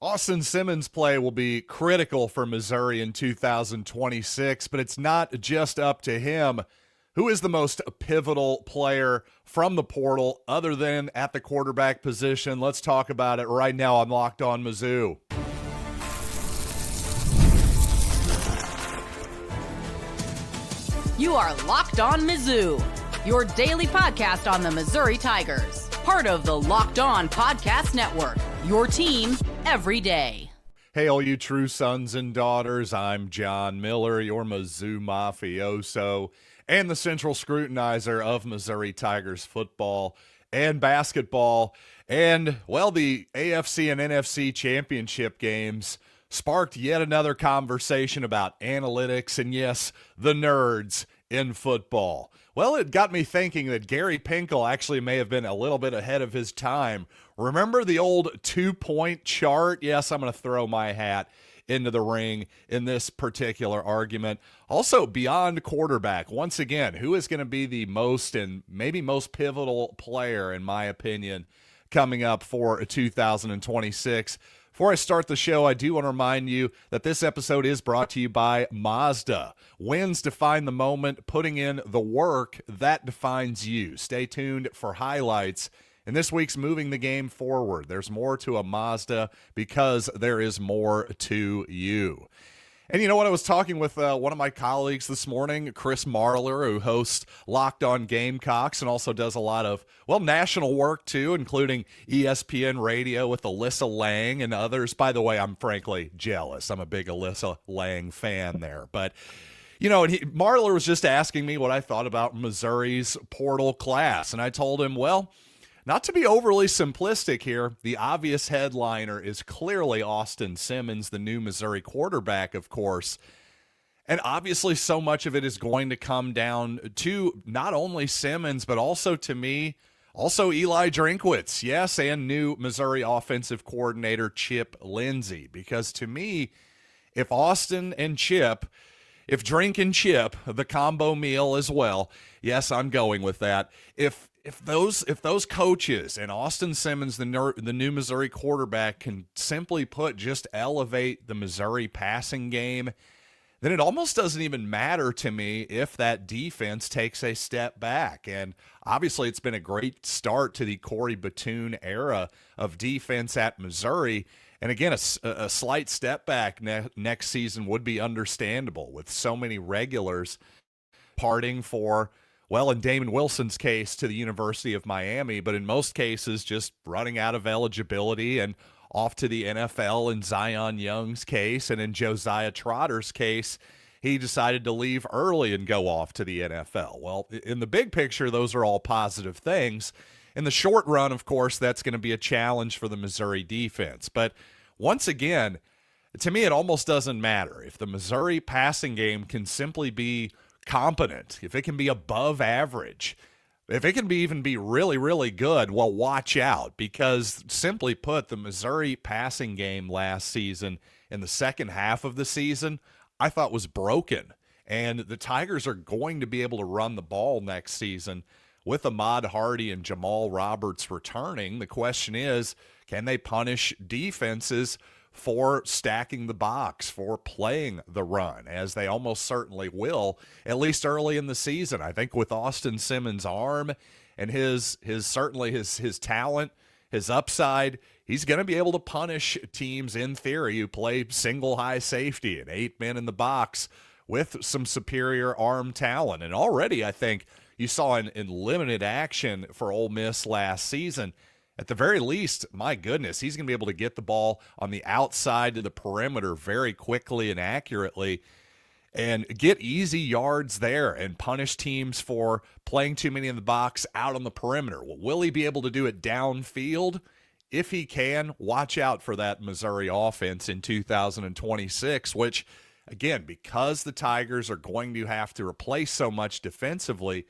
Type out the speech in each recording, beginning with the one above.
Austin Simmons' play will be critical for Missouri in 2026, but it's not just up to him. Who is the most pivotal player from the portal other than at the quarterback position? Let's talk about it right now on Locked On Mizzou. You are Locked On Mizzou, your daily podcast on the Missouri Tigers. Part of the Locked On Podcast Network, your team every day. Hey, all you true sons and daughters, I'm John Miller, your Mizzou mafioso and the central scrutinizer of Missouri Tigers football and basketball. And, well, the AFC and NFC championship games sparked yet another conversation about analytics and, yes, the nerds in football. Well, it got me thinking that Gary Pinkel actually may have been a little bit ahead of his time. Remember the old 2-point chart? Yes, I'm going to throw my hat into the ring in this particular argument. Also, beyond quarterback, once again, who is going to be the most and maybe most pivotal player, in my opinion, coming up for 2026? Before I start the show, I do want to remind you that this episode is brought to you by Mazda. Wins define the moment, putting in the work that defines you. Stay tuned for highlights in this week's Moving the Game Forward. There's more to a Mazda because there is more to you. And you know what? I was talking with one of my colleagues this morning, Chris Marler, who hosts Locked On Gamecocks and also does a lot of, well, national work too, including ESPN Radio with Alyssa Lang and others. By the way, I'm frankly jealous. I'm a big Alyssa Lang fan there. But, you know, and Marler was just asking me what I thought about Missouri's portal class. And I told him, well, not to be overly simplistic here, the obvious headliner is clearly Austin Simmons, the new Missouri quarterback, of course. And obviously so much of it is going to come down to not only Simmons, but also, to me, also Eli Drinkwitz, yes, and new Missouri offensive coordinator Chip Lindsey. Because to me, if Austin and Chip, if Drink and Chip, the combo meal as well, yes, I'm going with that. If those coaches and Austin Simmons, the new Missouri quarterback, can simply put just elevate the Missouri passing game, then it almost doesn't even matter to me if that defense takes a step back. And obviously it's been a great start to the Corey Batoon era of defense at Missouri. And again, a slight step back next season would be understandable with so many regulars parting for, well, in Damon Wilson's case, to the University of Miami, but in most cases just running out of eligibility and off to the NFL in Zion Young's case. And in Josiah Trotter's case, he decided to leave early and go off to the NFL. Well, in the big picture, those are all positive things. In the short run, of course, that's going to be a challenge for the Missouri defense. But once again, to me, it almost doesn't matter. If the Missouri passing game can simply be competent, if it can be above average, if it can even be really, really good, well, watch out, because simply put, the Missouri passing game last season in the second half of the season, I thought was broken. And the Tigers are going to be able to run the ball next season with Ahmad Hardy and Jamal Roberts returning. The question is, can they punish defenses for stacking the box, for playing the run, as they almost certainly will, at least early in the season? I think with Austin Simmons' arm and his talent, his upside, he's going to be able to punish teams, in theory, who play single high safety and 8 men in the box with some superior arm talent. And already, I think you saw in limited action for Ole Miss last season, at the very least, my goodness, he's going to be able to get the ball on the outside of the perimeter very quickly and accurately and get easy yards there and punish teams for playing too many in the box out on the perimeter. Well, will he be able to do it downfield? If he can, watch out for that Missouri offense in 2026, which, again, because the Tigers are going to have to replace so much defensively,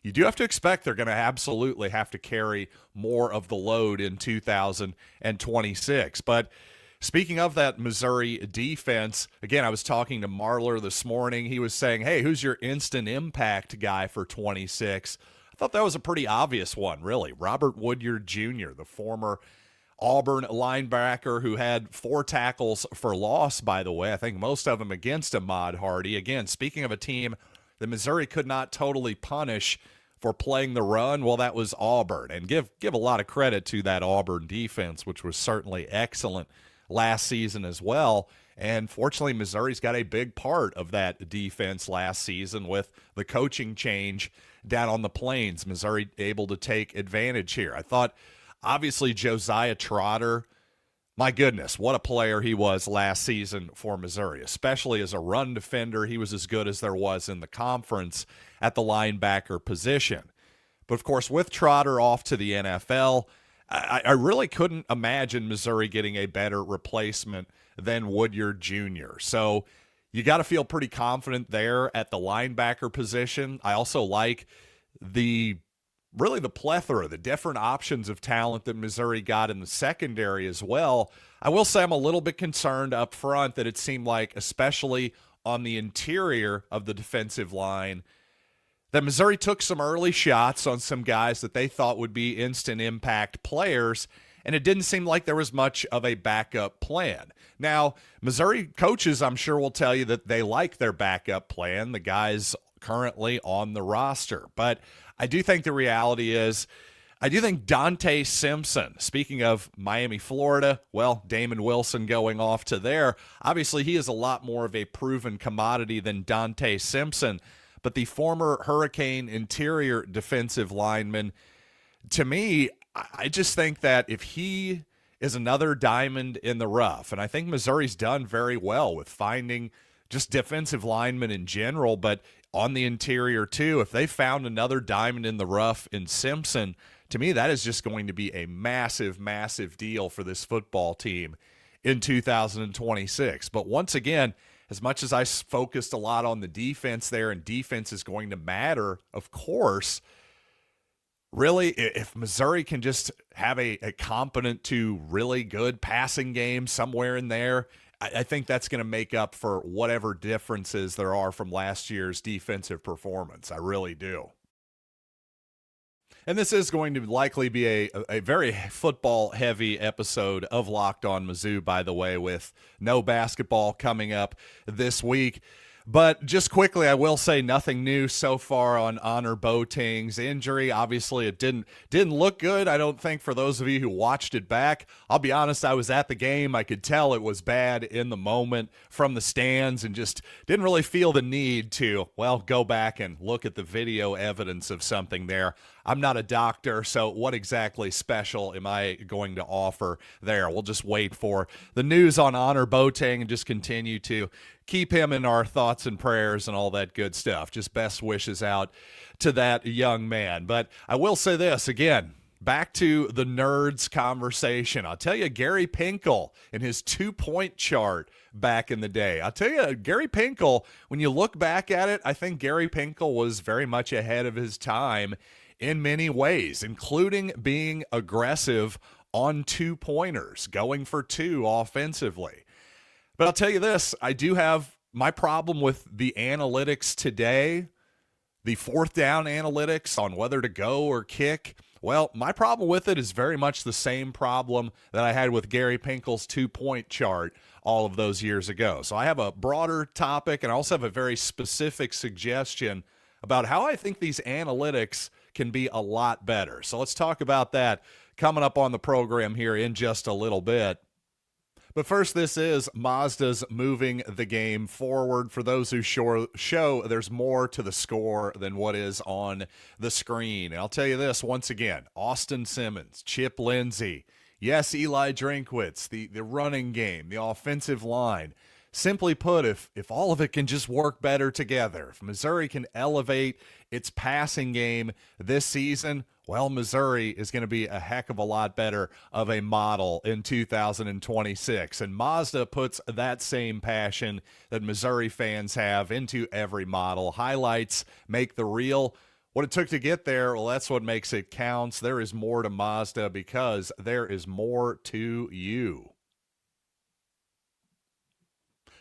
you do have to expect they're going to absolutely have to carry more of the load in 2026. But speaking of that Missouri defense, again, I was talking to Marler this morning. He was saying, hey, who's your instant impact guy for 26? I thought that was a pretty obvious one, really. Robert Woodyard Jr., the former Auburn linebacker who had 4 tackles for loss, by the way. I think most of them against Ahmad Hardy. Again, speaking of a team that Missouri could not totally punish for playing the run, well, that was Auburn. And give a lot of credit to that Auburn defense, which was certainly excellent last season as well. And fortunately, Missouri's got a big part of that defense last season with the coaching change down on the Plains. Missouri able to take advantage here. I thought, obviously, Josiah Trotter, my goodness, what a player he was last season for Missouri, especially as a run defender. He was as good as there was in the conference at the linebacker position. But, of course, with Trotter off to the NFL, I really couldn't imagine Missouri getting a better replacement than Woodyard Jr. So you got to feel pretty confident there at the linebacker position. I also like the plethora, the different options of talent that Missouri got in the secondary as well. I will say I'm a little bit concerned up front that it seemed like, especially on the interior of the defensive line, that Missouri took some early shots on some guys that they thought would be instant impact players, and it didn't seem like there was much of a backup plan. Now, Missouri coaches, I'm sure, will tell you that they like their backup plan, the guys currently on the roster. But I do think the reality is, I do think Dante Simpson, speaking of Miami, Florida, well, Damon Wilson going off to there, obviously he is a lot more of a proven commodity than Dante Simpson. But the former Hurricane interior defensive lineman, to me, I just think that if he is another diamond in the rough, and I think Missouri's done very well with finding just defensive linemen in general, but on the interior too, if they found another diamond in the rough in Simpson, to me that is just going to be a massive, massive deal for this football team in 2026. But once again, as much as I focused a lot on the defense there, and defense is going to matter, of course, really, if Missouri can just have a competent to really good passing game somewhere in there, I think that's going to make up for whatever differences there are from last year's defensive performance. I really do. And this is going to likely be a very football-heavy episode of Locked On Mizzou, by the way, with no basketball coming up this week. But just quickly, I will say nothing new so far on Honor Boateng's injury. Obviously, it didn't look good, I don't think, for those of you who watched it back. I'll be honest, I was at the game. I could tell it was bad in the moment from the stands and just didn't really feel the need to, well, go back and look at the video evidence of something there. I'm not a doctor, so what exactly special am I going to offer there? We'll just wait for the news on Honor Boateng and just continue to keep him in our thoughts and prayers and all that good stuff. Just best wishes out to that young man. But I will say this again, back to the nerds conversation. I'll tell you, Gary Pinkel and his 2-point chart back in the day. I'll tell you, Gary Pinkel, when you look back at it, I think Gary Pinkel was very much ahead of his time in many ways, including being aggressive on 2-pointers, going for 2 offensively. But I'll tell you this, I do have my problem with the analytics today, the 4th down analytics on whether to go or kick. Well, my problem with it is very much the same problem that I had with Gary Pinkel's 2-point chart all of those years ago. So I have a broader topic, and I also have a very specific suggestion about how I think these analytics can be a lot better. So let's talk about that coming up on the program here in just a little bit. But first, this is Mazda's moving the game forward. For those who show there's more to the score than what is on the screen. And I'll tell you this once again, Austin Simmons, Chip Lindsey, yes, Eli Drinkwitz, the running game, the offensive line. Simply put, if all of it can just work better together, if Missouri can elevate its passing game this season, well, Missouri is going to be a heck of a lot better of a model in 2026. And Mazda puts that same passion that Missouri fans have into every model. Highlights make the reel. What it took to get there, well, that's what makes it counts. There is more to Mazda because there is more to you.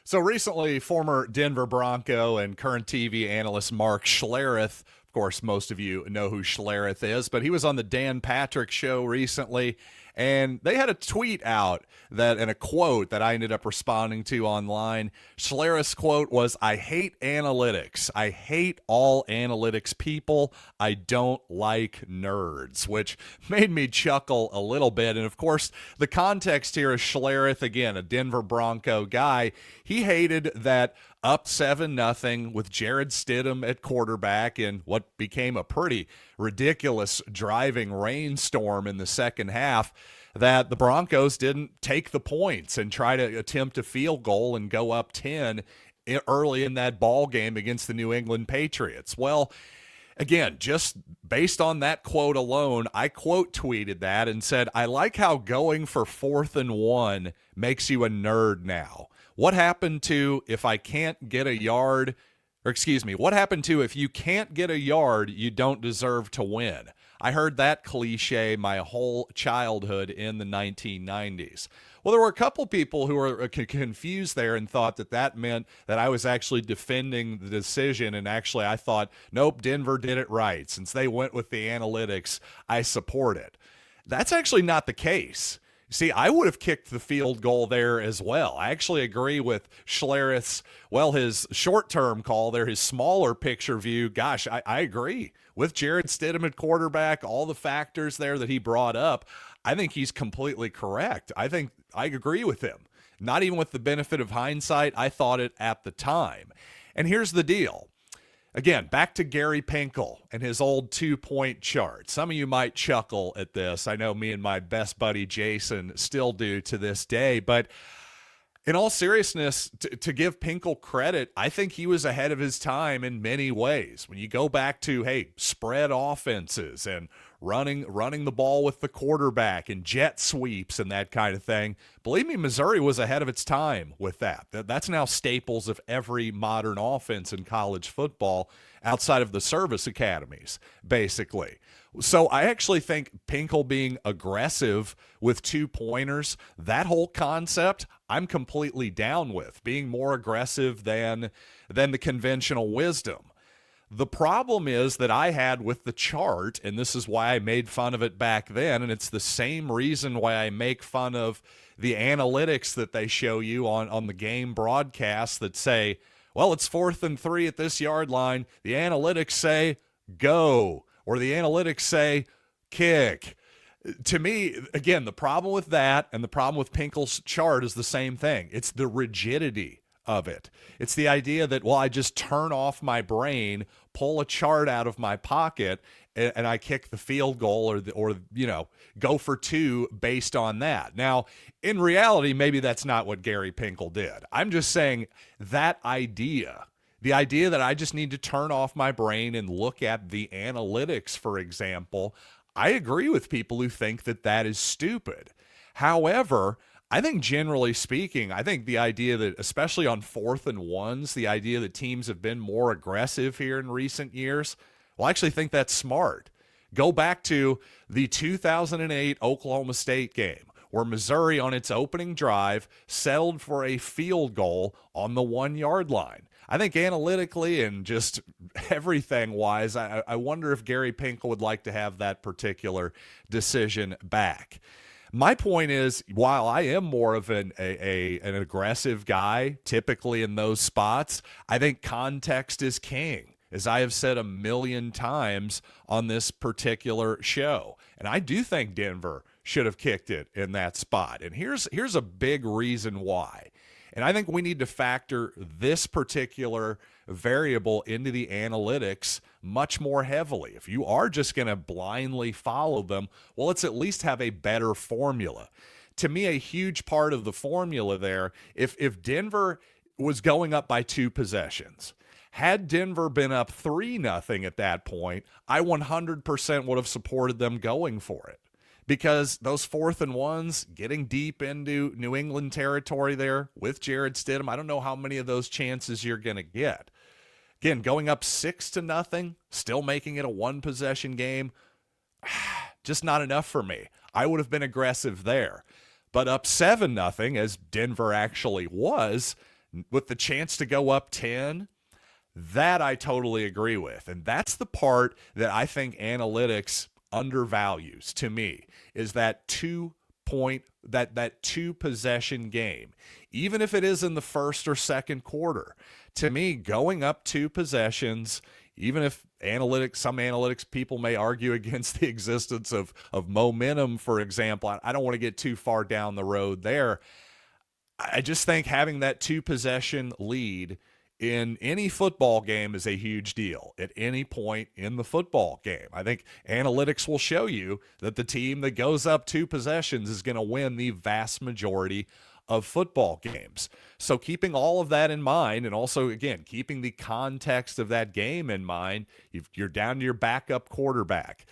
So recently, former Denver Bronco and current TV analyst Mark Schlereth, of Of course, most of you know who Schlereth is, but he was on the Dan Patrick Show recently, and they had a tweet out and a quote that I ended up responding to online. Schlereth's quote was, "I hate analytics. I hate all analytics people. I don't like nerds," which made me chuckle a little bit. And of course, the context here is Schlereth, again, a Denver Bronco guy. He hated that up 7-0 with Jared Stidham at quarterback in what became a pretty ridiculous driving rainstorm in the second half, that the Broncos didn't take the points and try to attempt a field goal and go up 10 early in that ball game against the New England Patriots. Well, again, just based on that quote alone, I quote tweeted that and said, "I like how going for 4th and 1 makes you a nerd now. What happened to if I can't get a yard, or excuse me, what happened to if you can't get a yard, you don't deserve to win?" I heard that cliche my whole childhood in the 1990s. Well, there were a couple people who were confused there and thought that meant that I was actually defending the decision, and actually I thought, nope, Denver did it right. Since they went with the analytics, I support it. That's actually not the case. See, I would have kicked the field goal there as well. I actually agree with Schlereth's, his short-term call there, his smaller picture view. Gosh, I agree. With Jared Stidham at quarterback, all the factors there that he brought up, I think he's completely correct. I think I agree with him. Not even with the benefit of hindsight, I thought it at the time. And here's the deal. Again, back to Gary Pinkel and his old 2-point chart. Some of you might chuckle at this. I know me and my best buddy Jason still do to this day. But in all seriousness, to give Pinkel credit, I think he was ahead of his time in many ways. When you go back to, spread offenses and running the ball with the quarterback and jet sweeps and that kind of thing, believe me, Missouri was ahead of its time with that. That's now staples of every modern offense in college football outside of the service academies, basically. So I actually think Pinkel being aggressive with 2-pointers, that whole concept, I'm completely down with, being more aggressive than the conventional wisdom. The problem is that I had with the chart, and this is why I made fun of it back then, and it's the same reason why I make fun of the analytics that they show you on the game broadcast that say, well, it's 4th and 3 at this yard line. The analytics say go, or the analytics say kick. To me, again, the problem with that and the problem with Pinkel's chart is the same thing. It's the rigidity of it. It's the idea that, I just turn off my brain, pull a chart out of my pocket, and I kick the field goal or go for 2 based on that. Now, in reality, maybe that's not what Gary Pinkel did. I'm just saying that idea, the idea that I just need to turn off my brain and look at the analytics, for example, I agree with people who think that is stupid. However, I think generally speaking, I think the idea that, especially on 4th and 1s, the idea that teams have been more aggressive here in recent years, I actually think that's smart. Go back to the 2008 Oklahoma State game, where Missouri on its opening drive settled for a field goal on the 1-yard line. I think analytically and just everything-wise, I wonder if Gary Pinkel would like to have that particular decision back. My point is, while I am more of an aggressive guy, typically in those spots, I think context is king, as I have said a million times on this particular show. And I do think Denver should have kicked it in that spot. And here's a big reason why. And I think we need to factor this particular variable into the analytics much more heavily. If you are just going to blindly follow them, let's at least have a better formula. To me, a huge part of the formula there, if Denver was going up by 2 possessions, had Denver been up 3-0 at that point, I 100% would have supported them going for it. Because those 4th and 1s, getting deep into New England territory there with Jared Stidham, I don't know how many of those chances you're going to get. Again, going up 6-0, still making it a 1-possession game, just not enough for me. I would have been aggressive there. But up 7-0, as Denver actually was, with the chance to go up 10, That I totally agree with. And that's the part that I think analytics undervalues to me, is that that two possession game. Even if it is in the first or second quarter, to me, going up two possessions, even if some analytics people may argue against the existence of momentum, for example, I don't want to get too far down the road there. I just think having that two possession lead in any football game is a huge deal at any point in the football game. I think analytics will show you that the team that goes up two possessions is going to win the vast majority of football games. So keeping all of that in mind, and also, again, keeping the context of that game in mind, you're down to your backup quarterback.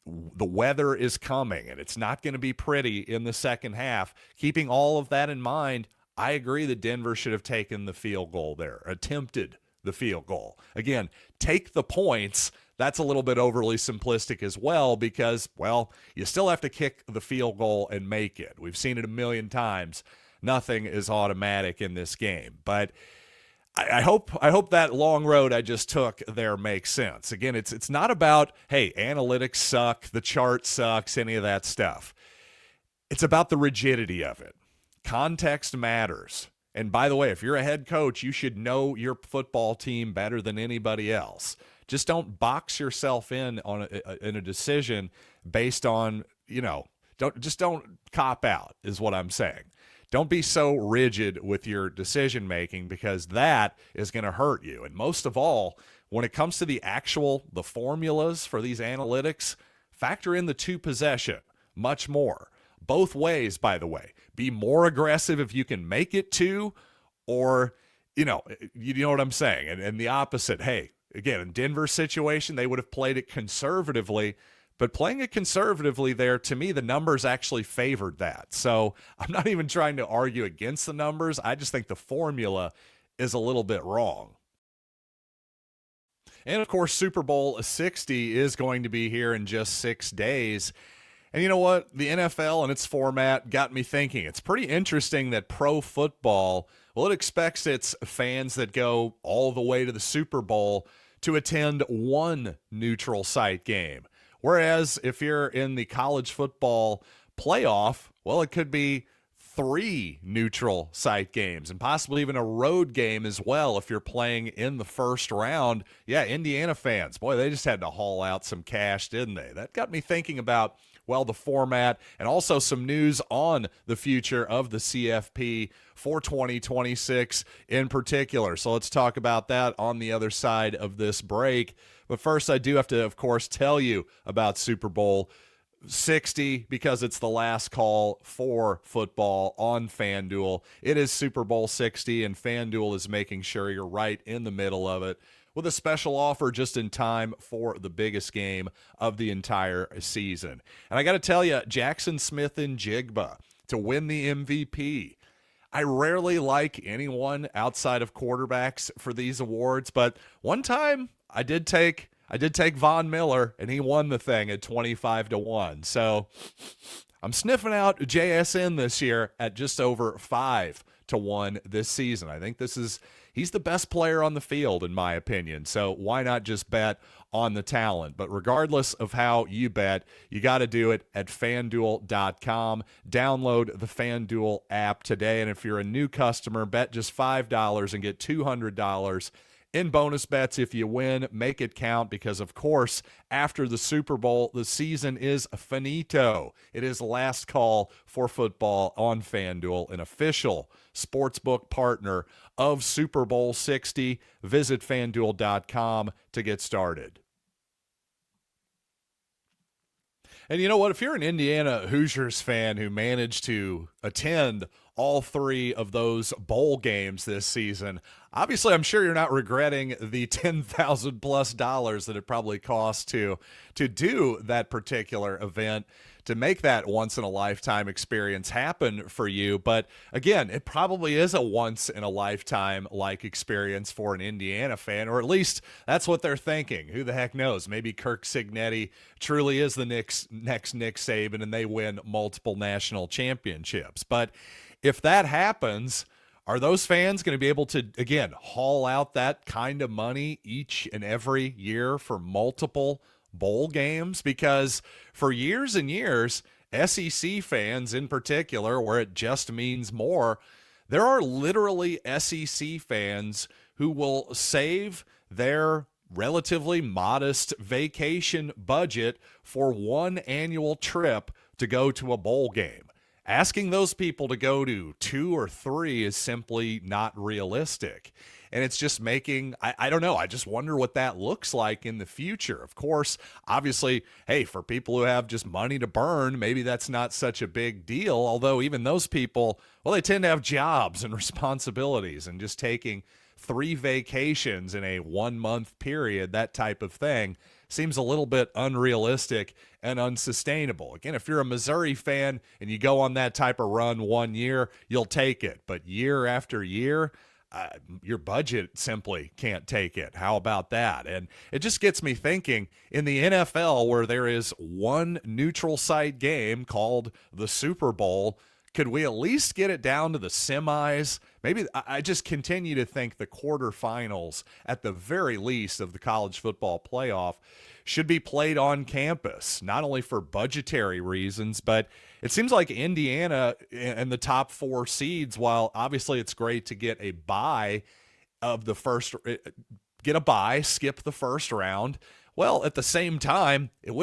The weather is coming, and it's not going to be pretty in the second half. Keeping all of that in mind, I agree that Denver should have taken the field goal there, attempted the field goal. Again, take the points. That's a little bit overly simplistic as well because, well, you still have to kick the field goal and make it. We've seen it a million times. Nothing is automatic in this game. But I hope that long road I just took there makes sense. Again, it's not about, hey, analytics suck, the chart sucks, any of that stuff. It's about the rigidity of it. Context matters. And by the way, if you're a head coach, you should know your football team better than anybody else. Just don't box yourself in on in a decision based on, don't cop out is what I'm saying. Don't be so rigid with your decision making because that is going to hurt you. And most of all, when it comes to the formulas for these analytics, factor in the two possession much more. Both ways, by the way. Be more aggressive if you can make it two, or, you know what I'm saying. And the opposite, hey, again, in Denver's situation, they would have played it conservatively, but playing it conservatively there, to me, the numbers actually favored that. So I'm not even trying to argue against the numbers. I just think the formula is a little bit wrong. And, of course, Super Bowl 60 is going to be here in just 6 days. And you know what? The NFL and its format got me thinking. It's pretty interesting that pro football, well, it expects its fans that go all the way to the Super Bowl to attend one neutral site game. Whereas if you're in the college football playoff, well, it could be 3 neutral site games and possibly even a road game as well if you're playing in the first round. Yeah, Indiana fans, boy, they just had to haul out some cash, didn't they? That got me thinking about, well, the format, and also some news on the future of the CFP for 2026 in particular. So let's talk about that on the other side of this break. But first, I do have to, of course, tell you about Super Bowl 60 because it's the last call for football on FanDuel. It is Super Bowl 60, and FanDuel is making sure you're right in the middle of it with a special offer just in time for the biggest game of the entire season. And I got to tell you, Jackson Smith and Jigba to win the MVP. I rarely like anyone outside of quarterbacks for these awards, but one time I did take Von Miller, and he won the thing at 25-1. So I'm sniffing out JSN this year at just over 5-1 this season. I think he's the best player on the field, in my opinion. So why not just bet on the talent? But regardless of how you bet, you got to do it at FanDuel.com. Download the FanDuel app today. And if you're a new customer, bet just $5 and get $200 in bonus bets if you win. Make it count because, of course, after the Super Bowl, the season is finito. It is last call for football on FanDuel, an official sportsbook partner of Super Bowl 60. Visit FanDuel.com to get started. And you know what? If you're an Indiana Hoosiers fan who managed to attend all 3 of those bowl games this season, obviously I'm sure you're not regretting the $10,000+ that it probably cost to do that particular event, to make that once-in-a-lifetime experience happen for you. But again, it probably is a once-in-a-lifetime-like experience for an Indiana fan, or at least that's what they're thinking. Who the heck knows? Maybe Kirk Cignetti truly is the next Nick Saban, and they win multiple national championships. But if that happens, Are those fans going to be able to, again, haul out that kind of money each and every year for multiple bowl games? Because for years and years, SEC fans in particular, where it just means more, there are literally SEC fans who will save their relatively modest vacation budget for one annual trip to go to a bowl game. Asking those people to go to 2 or 3 is simply not realistic. And it's just making, I don't know, I just wonder what that looks like in the future. Of course, obviously, hey, for people who have just money to burn, maybe that's not such a big deal. Although even those people, well, they tend to have jobs and responsibilities, and just taking 3 vacations in a 1-month period, that type of thing, seems a little bit unrealistic and unsustainable. Again, if you're a Missouri fan and you go on that type of run 1 year, you'll take it. But year after year, your budget simply can't take it. How about that? And it just gets me thinking, in the NFL, where there is one neutral site game called the Super Bowl, could we at least get it down to the semis? Maybe I just continue to think the quarterfinals, at the very least, of the college football playoff should be played on campus, not only for budgetary reasons, but it seems like Indiana and the top 4 seeds, while obviously it's great to get a bye of the first, get a bye, skip the first round. Well, at the same time, it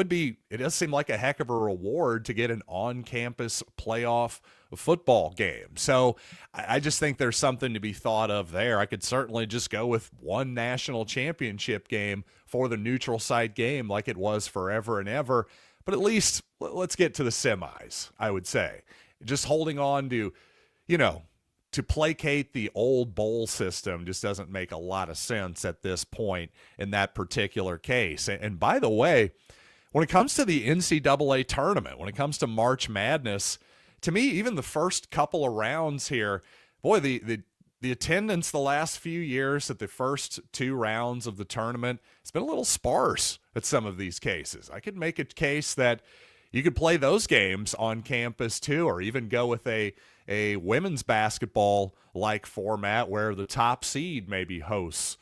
does seem like a heck of a reward to get an on-campus playoff football game. So I just think there's something to be thought of there. I could certainly just go with one national championship game for the neutral site game like it was forever and ever. But at least let's get to the semis, I would say. Just holding on to, to placate the old bowl system just doesn't make a lot of sense at this point in that particular case. And by the way, when it comes to the NCAA tournament, when it comes to March Madness, to me, even the first couple of rounds here, boy, the attendance the last few years at the first 2 rounds of the tournament, it's been a little sparse at some of these cases. I could make a case that you could play those games on campus too, or even go with a women's basketball-like format where the top seed maybe hosts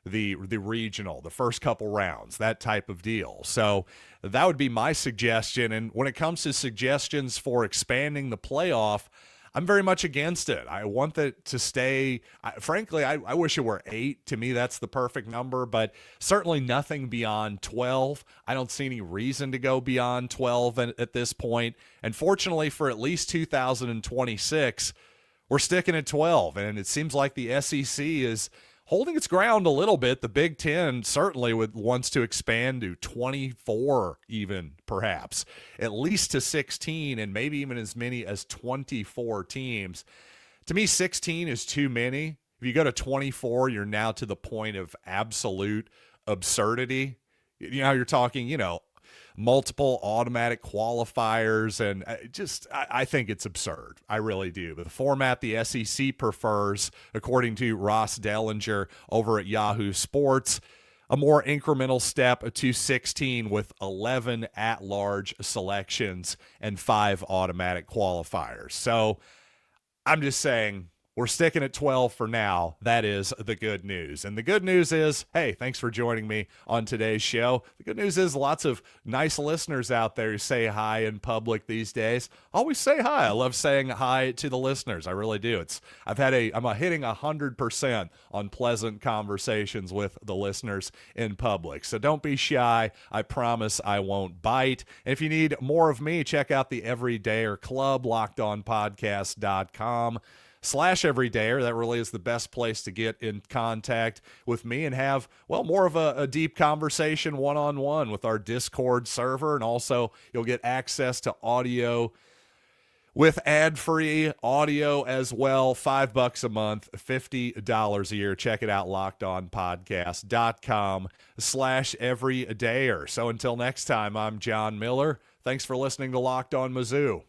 the regional, the first couple rounds, that type of deal. So that would be my suggestion. And when it comes to suggestions for expanding the playoff, I'm very much against it. I want that to stay. Frankly, I wish it were 8. To me, that's the perfect number, but certainly nothing beyond 12. I don't see any reason to go beyond 12 at this point. And fortunately, for at least 2026, we're sticking at 12. And it seems like the SEC is holding its ground a little bit. The Big Ten certainly wants to expand to 24, even perhaps, at least to 16, and maybe even as many as 24 teams. To me, 16 is too many. If you go to 24, you're now to the point of absolute absurdity. You're talking, multiple automatic qualifiers, and I think it's absurd. I really do. But the format the SEC prefers, according to Ross Dellinger over at Yahoo Sports, a more incremental step to 16 with 11 at-large selections and 5 automatic qualifiers. So I'm just saying, we're sticking at 12 for now. That is the good news. And the good news is, hey, thanks for joining me on today's show. The good news is lots of nice listeners out there who say hi in public these days. Always say hi. I love saying hi to the listeners. I really do. I'm hitting 100% on pleasant conversations with the listeners in public. So don't be shy. I promise I won't bite. And if you need more of me, check out the Everydayer Club, LockedOnPodcast.com/Everydayer. That really is the best place to get in contact with me and have, more of a deep conversation one-on-one with our Discord server. And also you'll get access to audio with ad-free audio as well. $5 a month, $50 a year. Check it out, LockedOnPodcast.com/Everydayer. So until next time, I'm John Miller. Thanks for listening to Locked On Mizzou.